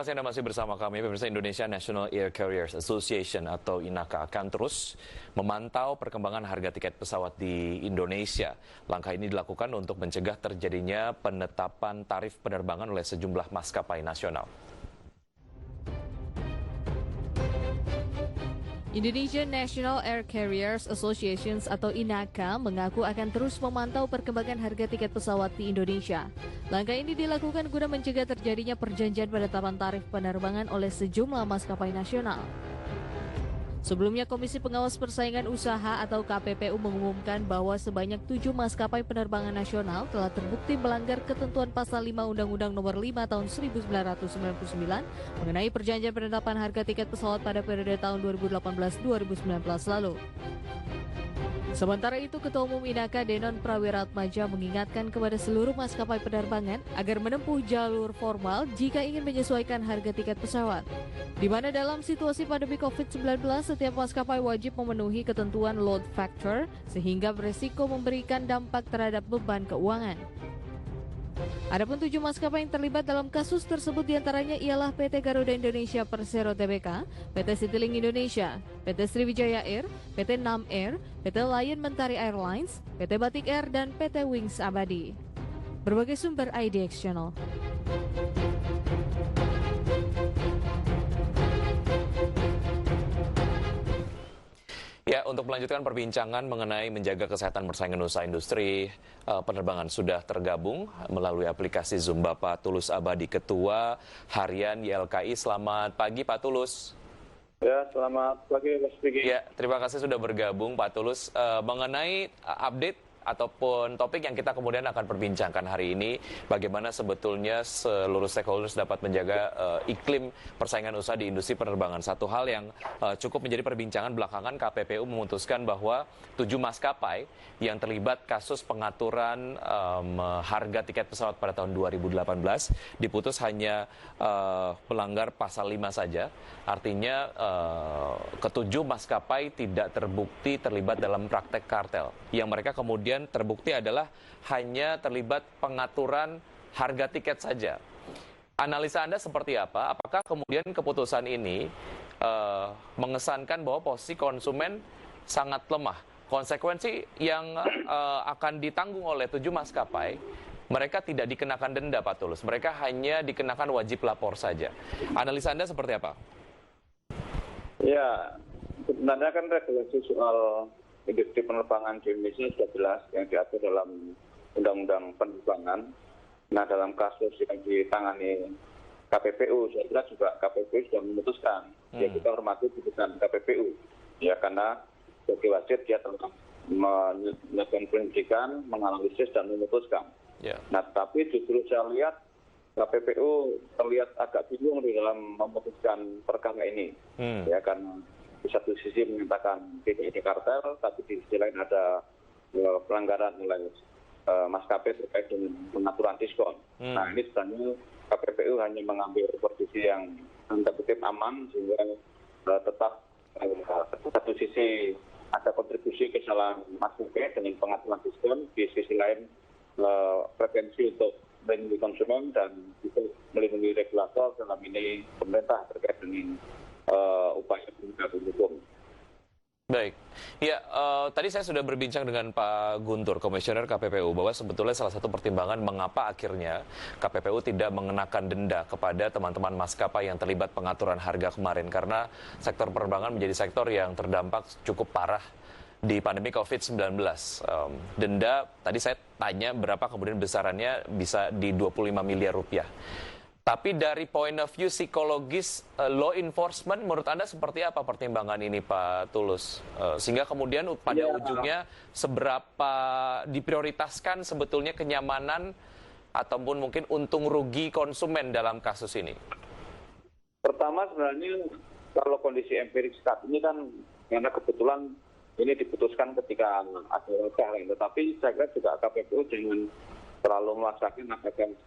kasih Anda masih bersama kami. Pemirsa, Indonesia National Air Carriers Association atau INACA akan terus memantau perkembangan harga tiket pesawat di Indonesia. Langkah ini dilakukan untuk mencegah terjadinya penetapan tarif penerbangan oleh sejumlah maskapai nasional. Indonesia National Air Carriers Association atau INACA mengaku akan terus memantau perkembangan harga tiket pesawat di Indonesia. Langkah ini dilakukan guna mencegah terjadinya perjanjian penetapan tarif penerbangan oleh sejumlah maskapai nasional. Sebelumnya, Komisi Pengawas Persaingan Usaha atau KPPU mengumumkan bahwa sebanyak 7 maskapai penerbangan nasional telah terbukti melanggar ketentuan Pasal 5 Undang-Undang Nomor 5 Tahun 1999 mengenai perjanjian penetapan harga tiket pesawat pada periode tahun 2018-2019 lalu. Sementara itu, Ketua Umum INACA Denon Prawiratmadja mengingatkan kepada seluruh maskapai penerbangan agar menempuh jalur formal jika ingin menyesuaikan harga tiket pesawat. Di mana dalam situasi pandemi COVID-19, setiap maskapai wajib memenuhi ketentuan load factor sehingga beresiko memberikan dampak terhadap beban keuangan. Adapun 7 maskapai yang terlibat dalam kasus tersebut diantaranya ialah PT Garuda Indonesia Persero Tbk, PT Citylink Indonesia, PT Sriwijaya Air, PT Nam Air, PT Lion Mentari Airlines, PT Batik Air, dan PT Wings Abadi. Berbagai sumber IDX Channel. Ya, untuk melanjutkan perbincangan mengenai menjaga kesehatan persaingan usaha industri penerbangan sudah tergabung melalui aplikasi Zoom Bapak Tulus Abadi, Ketua Harian YLKI. Selamat pagi Pak Tulus. Ya, selamat pagi Mas Vicky. Ya, terima kasih sudah bergabung Pak Tulus. Mengenai update ataupun topik yang kita kemudian akan perbincangkan hari ini, bagaimana sebetulnya seluruh stakeholders dapat menjaga iklim persaingan usaha di industri penerbangan. Satu hal yang cukup menjadi perbincangan belakangan, KPPU memutuskan bahwa 7 maskapai yang terlibat kasus pengaturan harga tiket pesawat pada tahun 2018 diputus hanya pelanggar pasal 5 saja. Artinya ketujuh maskapai tidak terbukti terlibat dalam praktek kartel. Yang mereka kemudian terbukti adalah hanya terlibat pengaturan harga tiket saja. Analisa Anda seperti apa? Apakah kemudian keputusan ini mengesankan bahwa posisi konsumen sangat lemah? Konsekuensi yang akan ditanggung oleh 7 maskapai, mereka tidak dikenakan denda, Pak Tulus. Mereka hanya dikenakan wajib lapor saja. Analisa Anda seperti apa? Ya, sebenarnya kan regulasi soal industri penerbangan di Indonesia sudah jelas yang diatur dalam Undang-Undang Penerbangan. Nah, dalam kasus yang ditangani KPPU, saya kira juga KPPU sudah memutuskan. Ya, kita hormati putusan KPPU. Ya, karena sebagai wasit dia telah melakukan penyelidikan, menganalisis dan memutuskan. Yeah. Nah, tapi justru saya lihat KPPU terlihat agak bingung di dalam memutuskan perkara ini. Ya, karena di satu sisi menyatakan tidak ada kartel, tapi di sisi lain ada pelanggaran oleh maskapai terkait dengan pengaturan diskon. Nah, ini sebenarnya KPPU hanya mengambil posisi yang tanda kutip aman, sehingga tetap satu sisi ada kontribusi kesalahan maskapai dengan pengaturan diskon, di sisi lain prevensi untuk melindungi konsumen dan itu melindungi regulator, dalam ini pemerintah terkait dengan upaya penegakan hukum. Baik, ya tadi saya sudah berbincang dengan Pak Guntur, Komisioner KPPU, bahwa sebetulnya salah satu pertimbangan mengapa akhirnya KPPU tidak mengenakan denda kepada teman-teman maskapai yang terlibat pengaturan harga kemarin, karena sektor penerbangan menjadi sektor yang terdampak cukup parah di pandemi COVID-19. Denda, tadi saya tanya berapa kemudian besarannya, bisa di 25 miliar rupiah. Tapi dari point of view psikologis law enforcement, menurut Anda seperti apa pertimbangan ini Pak Tulus? Sehingga kemudian pada ujungnya seberapa diprioritaskan sebetulnya kenyamanan ataupun mungkin untung rugi konsumen dalam kasus ini? Pertama sebenarnya kalau kondisi empirik saat ini kan karena kebetulan ini diputuskan ketika ada wabah, tetapi saya kira juga KPPU jangan terlalu memaksakan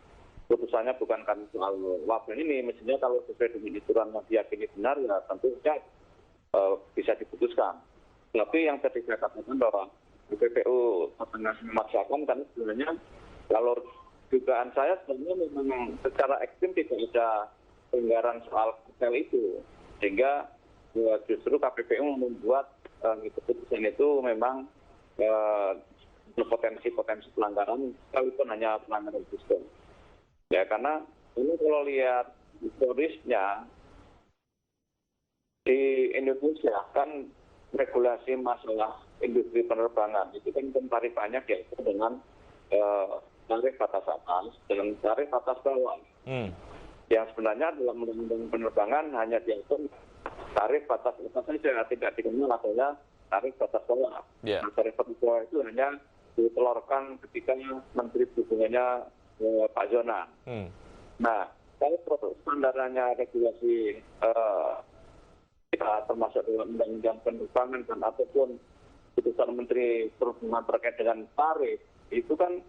putusannya bukan kan soal wabah ini. Mestinya kalau sesuai dengan aturan yang diyakini benar, ya tentunya bisa diputuskan. Tapi yang tadi saya katakan bahwa KPPU tengah memaksakan, karena sebenarnya kalau dugaan saya sebenarnya memang secara ekstrim tidak ada pelanggaran soal kartel itu, sehingga justru KPPU membuat keputusan itu memang berpotensi pelanggaran, sekalipun hanya pelanggaran sistem. Ya, karena ini kalau lihat historisnya di Indonesia kan regulasi masalah industri penerbangan itu kan tarifannya yaitu dengan tarif batas atas dan tarif batas bawah. Yang sebenarnya dalam undang-undang penerbangan hanya diatur tarif batas atas saja, tidak dikenal adanya tarif batas bawah. Nah, tarif batas bawah itu hanya ditelurkan ketika Menteri Perhubungannya Pak Jonan. Nah, kalau standarnya regulasi termasuk dalam undang-undang penerbangan dan ataupun putusan Menteri Perhubungan terkait dengan tarif, itu kan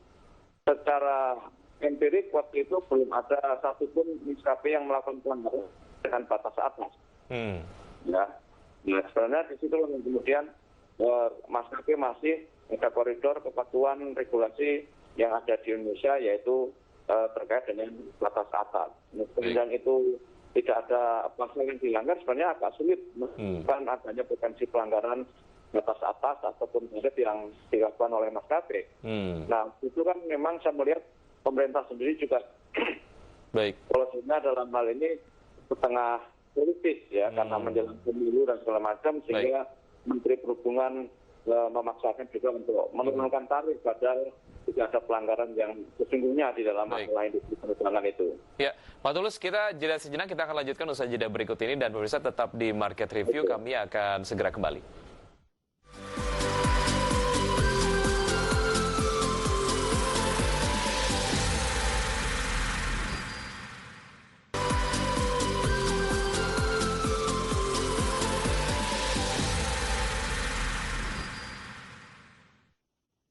secara empirik waktu itu belum ada satupun maskapai yang melakukan pelanggaran dengan batas atas. Ya, nah sebenarnya di situ kemudian maskapai masih ada koridor kepatuhan regulasi yang ada di Indonesia, yaitu terkait dengan batas atas. Kemudian itu tidak ada pasal yang dilanggar, sebenarnya agak sulit menemukan adanya potensi pelanggaran batas atas ataupun tarif yang dilakukan oleh maskapai. Nah, itu kan memang saya melihat pemerintah sendiri juga polosinya dalam hal ini setengah politis ya, karena menjelang pemilu dan segala macam, sehingga Menteri Perhubungan memaksakan juga untuk menurunkan tarif padahal tidak ada pelanggaran yang sesungguhnya di dalam masalah industri penerbangan itu. Ya, Pak Tulus, kita jeda sejenak, kita akan lanjutkan usai jeda berikut ini, dan pemirsa tetap di Market Review, kami akan segera kembali.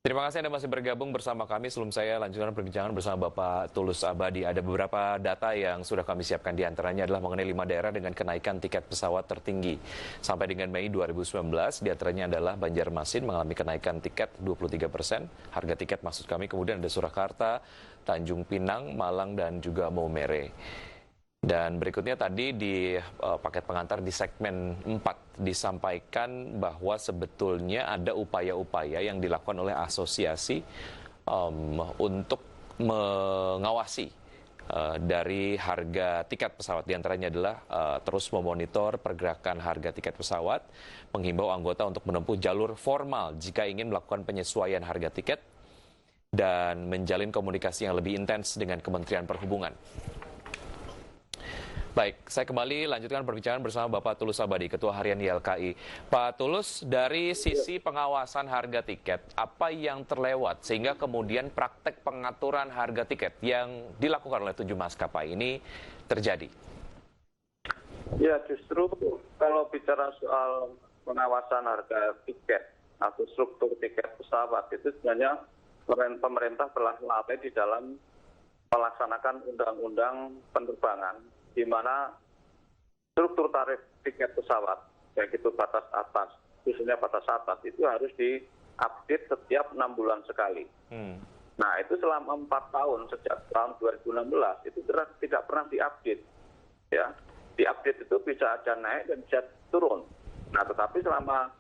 Terima kasih Anda masih bergabung bersama kami. Sebelum saya lanjutkan perbincangan bersama Bapak Tulus Abadi, ada beberapa data yang sudah kami siapkan. Di antaranya adalah mengenai 5 daerah dengan kenaikan tiket pesawat tertinggi sampai dengan Mei 2019. Di antaranya adalah Banjarmasin mengalami kenaikan tiket 23%, harga tiket maksud kami. Kemudian ada Surakarta, Tanjung Pinang, Malang, dan juga Maumere. Dan berikutnya tadi di paket pengantar di segmen 4 disampaikan bahwa sebetulnya ada upaya-upaya yang dilakukan oleh asosiasi untuk mengawasi dari harga tiket pesawat. Di antaranya adalah terus memonitor pergerakan harga tiket pesawat, menghimbau anggota untuk menempuh jalur formal jika ingin melakukan penyesuaian harga tiket, dan menjalin komunikasi yang lebih intens dengan Kementerian Perhubungan. Baik, saya kembali lanjutkan perbincangan bersama Bapak Tulus Abadi, Ketua Harian YLKI. Pak Tulus, dari sisi pengawasan harga tiket, apa yang terlewat sehingga kemudian praktek pengaturan harga tiket yang dilakukan oleh 7 maskapai ini terjadi? Ya, justru kalau bicara soal pengawasan harga tiket atau struktur tiket pesawat, itu sebenarnya pemerintah telah lalai di dalam melaksanakan undang-undang penerbangan, di mana struktur tarif tiket pesawat, baik itu batas atas, khususnya batas atas, itu harus diupdate setiap 6 bulan sekali. Nah, itu selama 4 tahun, sejak tahun 2016, itu tidak pernah diupdate. Ya, diupdate itu bisa aja naik dan bisa turun. Nah, tetapi selama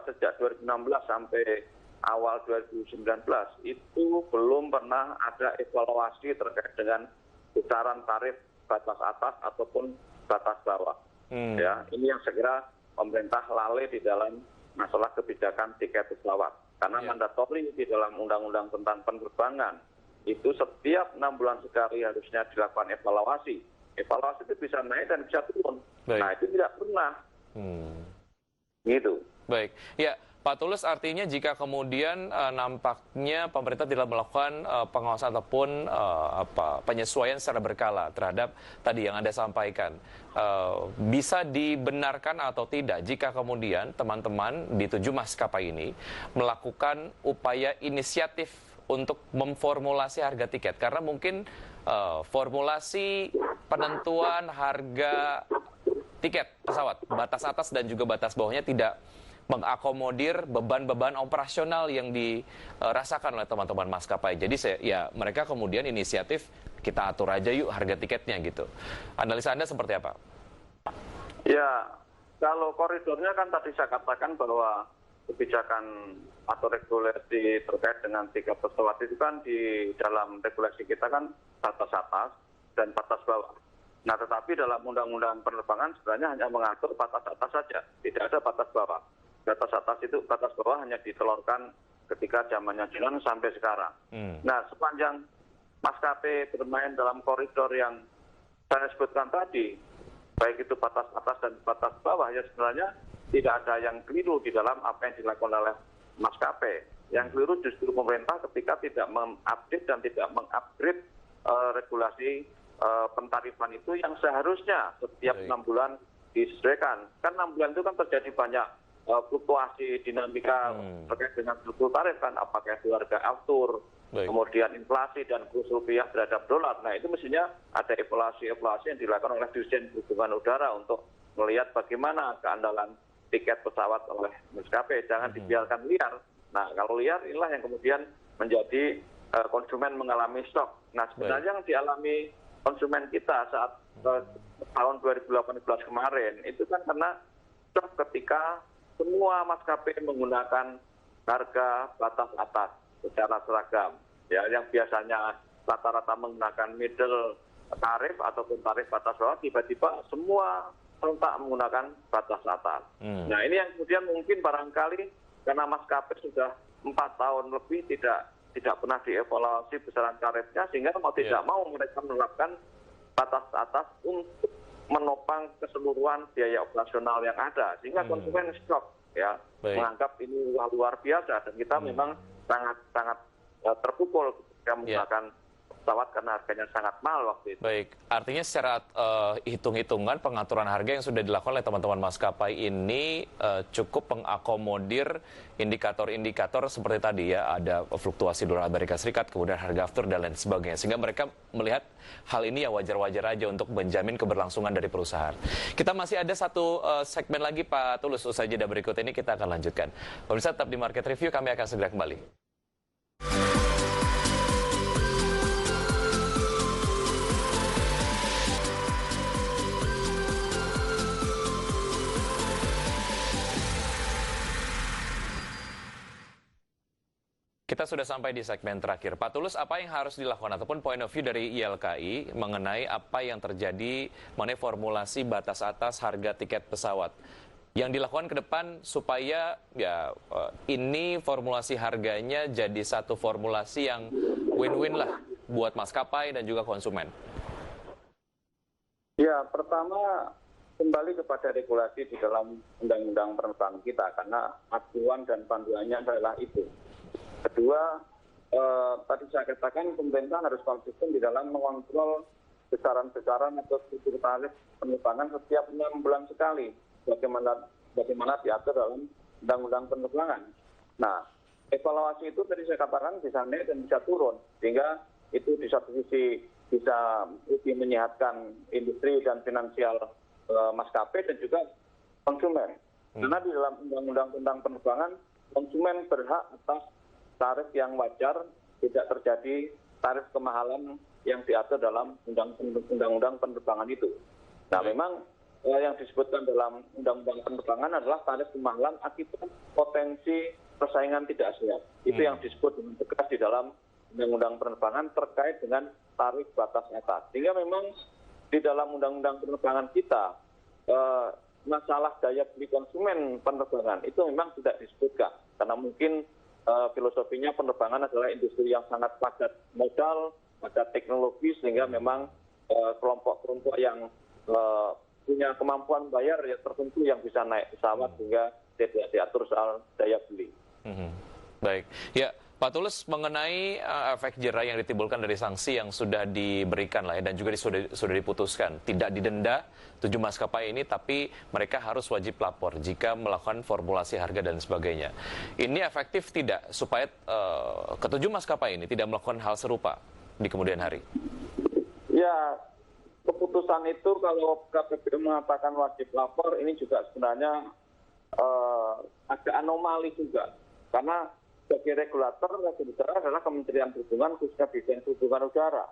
sejak 2016 sampai awal 2019, itu belum pernah ada evaluasi terkait dengan besaran tarif batas atas ataupun batas bawah. Ya, ini yang saya kira pemerintah lalai di dalam masalah kebijakan tiket pesawat. Karena mandatori di dalam undang-undang tentang penerbangan itu setiap 6 bulan sekali harusnya dilakukan evaluasi. Evaluasi itu bisa naik dan bisa turun. Nah, itu tidak pernah. Gitu. Baik, ya Pak Tulus, artinya jika kemudian nampaknya pemerintah tidak melakukan pengawasan ataupun penyesuaian secara berkala terhadap tadi yang Anda sampaikan, bisa dibenarkan atau tidak jika kemudian teman-teman di 7 maskapai ini melakukan upaya inisiatif untuk memformulasi harga tiket, karena mungkin formulasi penentuan harga tiket pesawat batas atas dan juga batas bawahnya tidak mengakomodir beban-beban operasional yang dirasakan oleh teman-teman maskapai. Jadi mereka kemudian inisiatif kita atur aja yuk harga tiketnya gitu. Analisa Anda seperti apa? Ya, kalau koridornya kan tadi saya katakan bahwa kebijakan atau regulasi terkait dengan tiket pesawat itu kan di dalam regulasi kita kan batas atas dan batas bawah. Nah, tetapi dalam undang-undang penerbangan sebenarnya hanya mengatur batas atas saja, tidak ada batas bawah. Batas atas itu, batas bawah hanya ditelurkan ketika zamannya Jinon sampai sekarang. Nah, sepanjang maskapai bermain dalam koridor yang saya sebutkan tadi, baik itu batas atas dan batas bawah, ya sebenarnya tidak ada yang keliru di dalam apa yang dilakukan oleh maskapai. Yang keliru justru pemerintah ketika tidak mengupdate dan tidak mengupgrade regulasi pentarifan itu yang seharusnya setiap 6 bulan disesuaikan. Kan 6 bulan itu kan terjadi banyak fluktuasi dinamika terkait dengan struktur tarif kan, apakah itu harga aftur, kemudian inflasi dan kurs rupiah terhadap dolar. Nah, itu mestinya ada evaluasi yang dilakukan oleh Dirjen Perhubungan Udara untuk melihat bagaimana keandalan tiket pesawat oleh maskapai, jangan dibiarkan liar. Nah, kalau liar inilah yang kemudian menjadi konsumen mengalami stok. Nah, sebenarnya yang dialami konsumen kita saat tahun 2018 kemarin itu kan karena stok ketika semua maskapai menggunakan harga batas atas secara seragam. Ya, yang biasanya rata-rata menggunakan middle tarif ataupun tarif batas bawah, tiba-tiba semua serentak menggunakan batas atas. Nah, ini yang kemudian mungkin barangkali karena maskapai sudah 4 tahun lebih tidak pernah dievaluasi besaran tarifnya, sehingga mau tidak mau mereka menerapkan batas atas untuk menopang keseluruhan biaya operasional yang ada, sehingga konsumen shock ya, menganggap ini luar biasa, dan kita memang sangat terpukul ketika menggunakan pesawat karena harganya sangat mahal waktu itu. Baik, artinya secara hitung-hitungan pengaturan harga yang sudah dilakukan oleh teman-teman maskapai ini cukup mengakomodir indikator-indikator seperti tadi ya, ada fluktuasi dolar Amerika Serikat, kemudian harga aftur dan lain sebagainya, sehingga mereka melihat hal ini ya wajar-wajar aja untuk menjamin keberlangsungan dari perusahaan. Kita masih ada satu segmen lagi Pak Tulus, usai jeda berikut ini kita akan lanjutkan. Pemirsa tetap di Market Review, kami akan segera kembali. Kita sudah sampai di segmen terakhir. Pak Tulus, apa yang harus dilakukan ataupun point of view dari ILKI mengenai apa yang terjadi mengenai formulasi batas atas harga tiket pesawat yang dilakukan ke depan supaya ya ini formulasi harganya jadi satu formulasi yang win-win lah buat maskapai dan juga konsumen? Ya, pertama kembali kepada regulasi di dalam undang-undang penerbangan kita, karena acuan dan panduannya adalah itu. Kedua, tadi saya katakan pemerintah harus konsisten di dalam mengontrol besaran-besaran atau struktur tarif penerbangan setiap 6 bulan sekali, bagaimana diatur dalam undang-undang penerbangan. Nah, evaluasi itu tadi saya katakan bisa naik dan bisa turun, sehingga itu di satu sisi bisa lebih menyehatkan industri dan finansial maskapai dan juga konsumen. Karena di dalam undang-undang tentang penerbangan, konsumen berhak atas tarif yang wajar, tidak terjadi tarif kemahalan yang diatur dalam undang-undang penerbangan itu. Nah, memang yang disebutkan dalam undang-undang penerbangan adalah tarif kemahalan akibat potensi persaingan tidak sehat. Itu yang disebut dengan tegas di dalam undang-undang penerbangan terkait dengan tarif batas atas. Sehingga memang di dalam undang-undang penerbangan kita, masalah daya beli konsumen penerbangan itu memang tidak disebutkan. Karena mungkin filosofinya penerbangan adalah industri yang sangat padat modal, padat teknologi, sehingga memang kelompok-kelompok yang punya kemampuan bayar ya tertentu yang bisa naik pesawat sehingga tidak diatur soal daya beli. Baik, ya Pak Tulus, mengenai efek jera yang ditimbulkan dari sanksi yang sudah diberikan lah ya, dan juga sudah diputuskan, tidak didenda 7 maskapai ini, tapi mereka harus wajib lapor jika melakukan formulasi harga dan sebagainya. Ini efektif tidak supaya ke-7 maskapai ini tidak melakukan hal serupa di kemudian hari? Ya, keputusan itu kalau KPPU mengatakan wajib lapor, ini juga sebenarnya agak anomali juga, karena sebagai regulator adalah Kementerian Perhubungan, khususnya Dirjen Perhubungan Udara.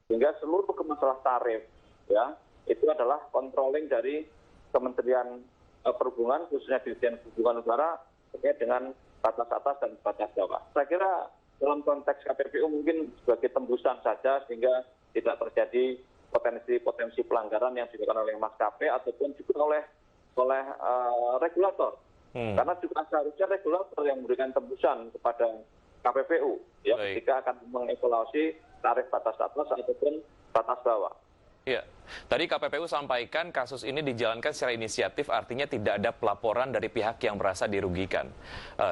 Sehingga seluruh masalah tarif ya itu adalah controlling dari Kementerian Perhubungan, khususnya Dirjen Perhubungan Udara terkait dengan batas atas dan batas bawah. Saya kira dalam konteks KPPU mungkin sebagai tembusan saja sehingga tidak terjadi potensi pelanggaran yang dilakukan oleh maskapai ataupun juga oleh regulator. Karena juga seharusnya regulator yang memberikan tembusan kepada KPPU ya ketika akan mengevaluasi tarif batas atas ataupun batas bawah. Ya, tadi KPPU sampaikan kasus ini dijalankan secara inisiatif, artinya tidak ada pelaporan dari pihak yang merasa dirugikan.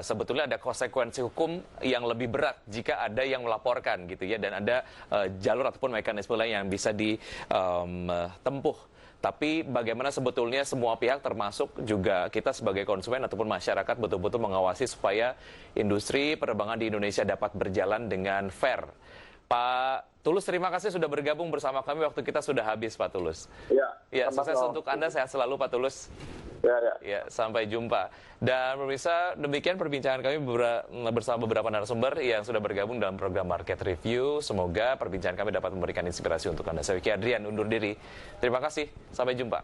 Sebetulnya ada konsekuensi hukum yang lebih berat jika ada yang melaporkan gitu ya, dan ada jalur ataupun mekanisme lain yang bisa ditempuh. Tapi bagaimana sebetulnya semua pihak termasuk juga kita sebagai konsumen ataupun masyarakat betul-betul mengawasi supaya industri penerbangan di Indonesia dapat berjalan dengan fair. Pak Tulus, terima kasih sudah bergabung bersama kami. Waktu kita sudah habis, Pak Tulus. Ya, sukses untuk Anda. Sehat selalu, Pak Tulus. Ya, sampai jumpa. Dan pemirsa, demikian perbincangan kami bersama beberapa narasumber yang sudah bergabung dalam program Market Review. Semoga perbincangan kami dapat memberikan inspirasi untuk Anda. Saya Wiki Adrian, undur diri. Terima kasih. Sampai jumpa.